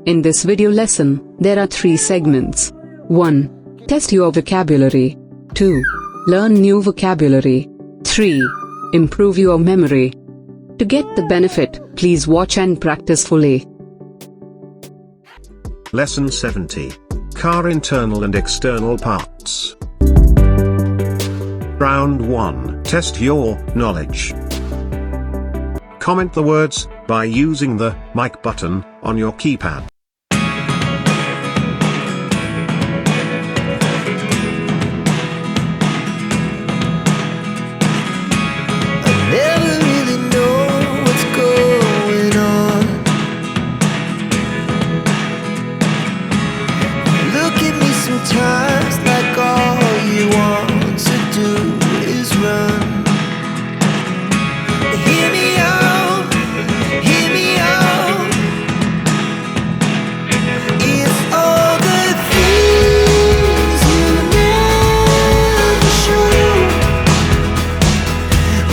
In this video lesson, there are 3 segments. 1. Test your vocabulary. 2. Learn new vocabulary. 3. Improve your memory. To get the benefit, please watch and practice fully. Lesson 70. Car internal and external parts. Round 1. Test your knowledge. Comment the words by using the mic button on your keypad. Sometimes like all you want to do is run. Hear me out, hear me out. It's all the things you never show.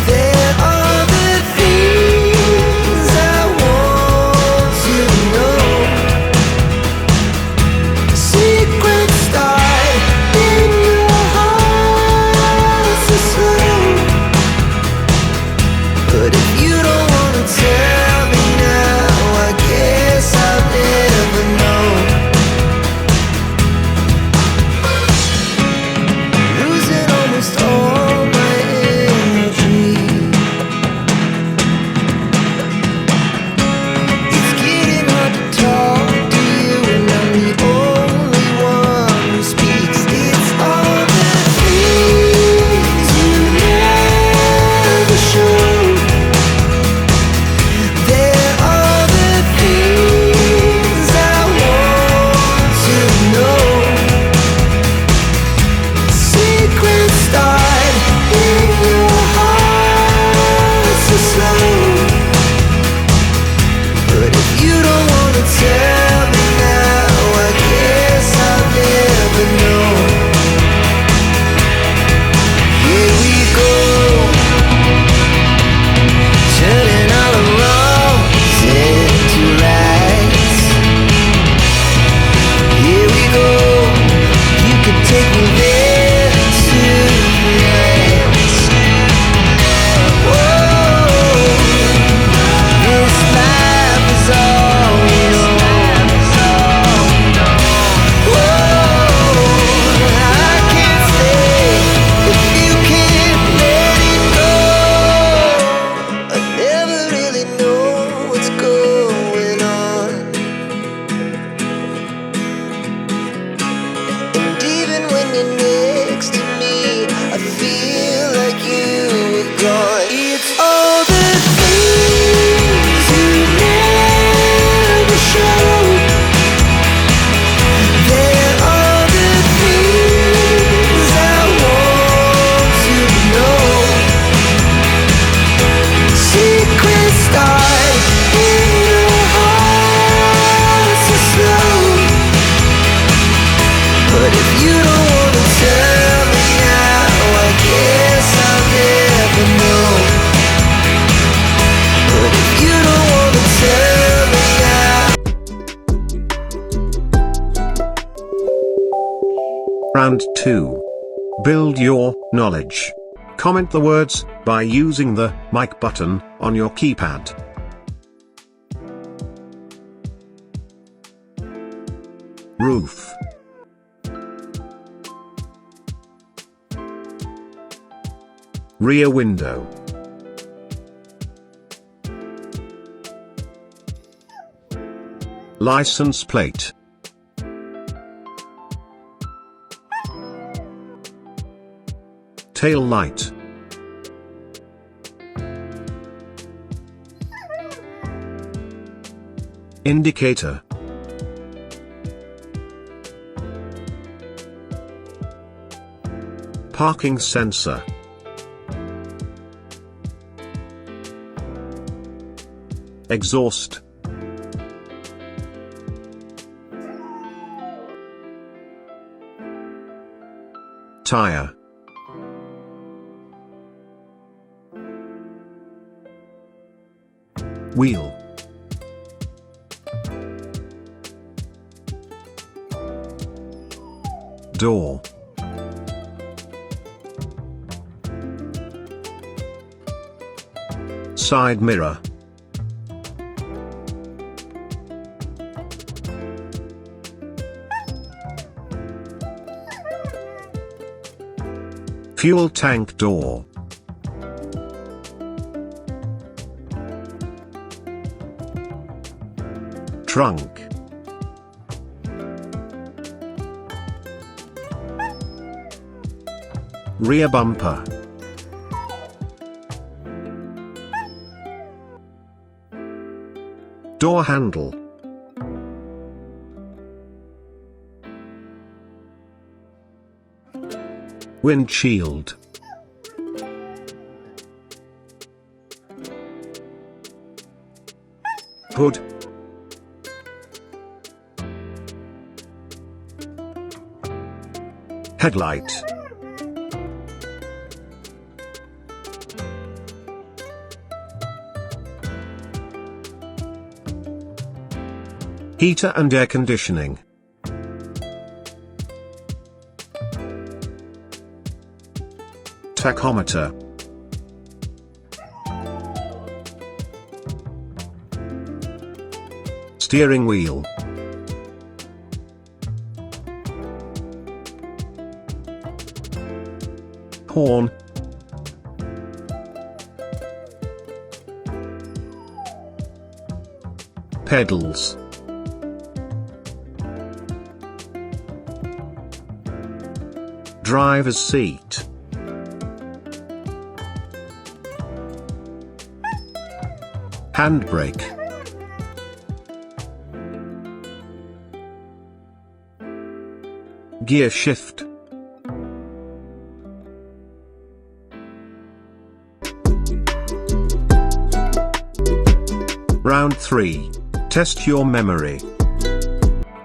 There are the things I want to know. Secrets but if you don't wanna tell me now, I guess I'll never know. Losing almost all my energy. It's getting hard to talk to you, and I'm the only one who speaks. It's all the things you never show. Round 2. Build your knowledge. Comment the words by using the mic button on your keypad. Roof. Rear window. License plate. Tail light. Indicator. Parking sensor. Exhaust. Tire. Wheel. door, side mirror, fuel tank door, trunk, rear bumper, door handle, windshield, hood, headlight, heater and air conditioning, tachometer, steering wheel, horn, pedals, driver's seat, handbrake, gear shift, Round 3. Test your memory.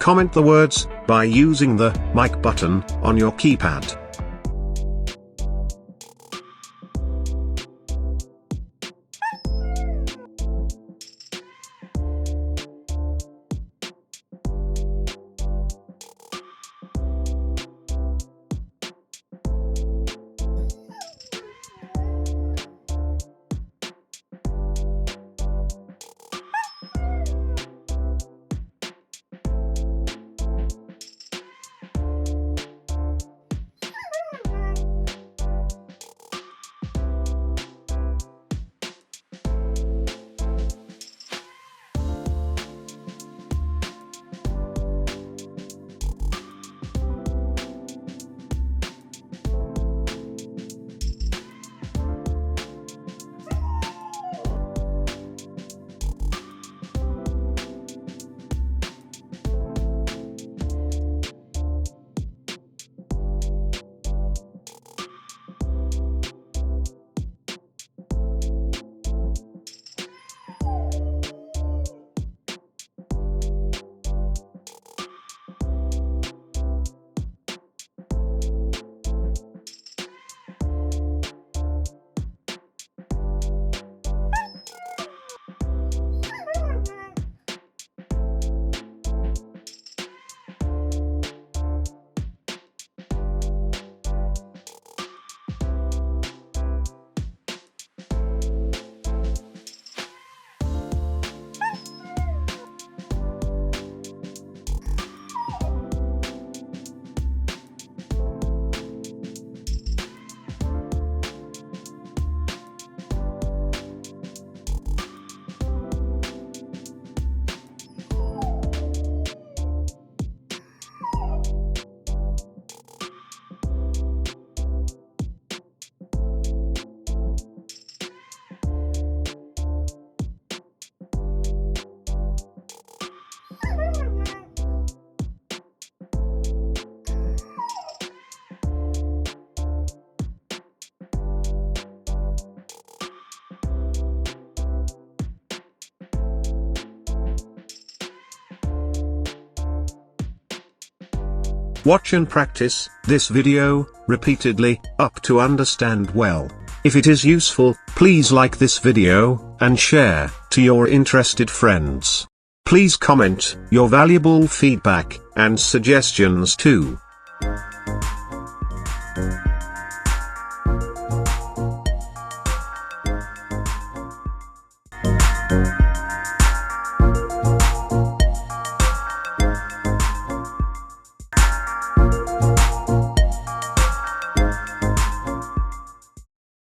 Comment the words by using the mic button on your keypad. Watch and practice this video repeatedly up to understand well. If it is useful, please like this video and share to your interested friends. Please comment your valuable feedback and suggestions too. you.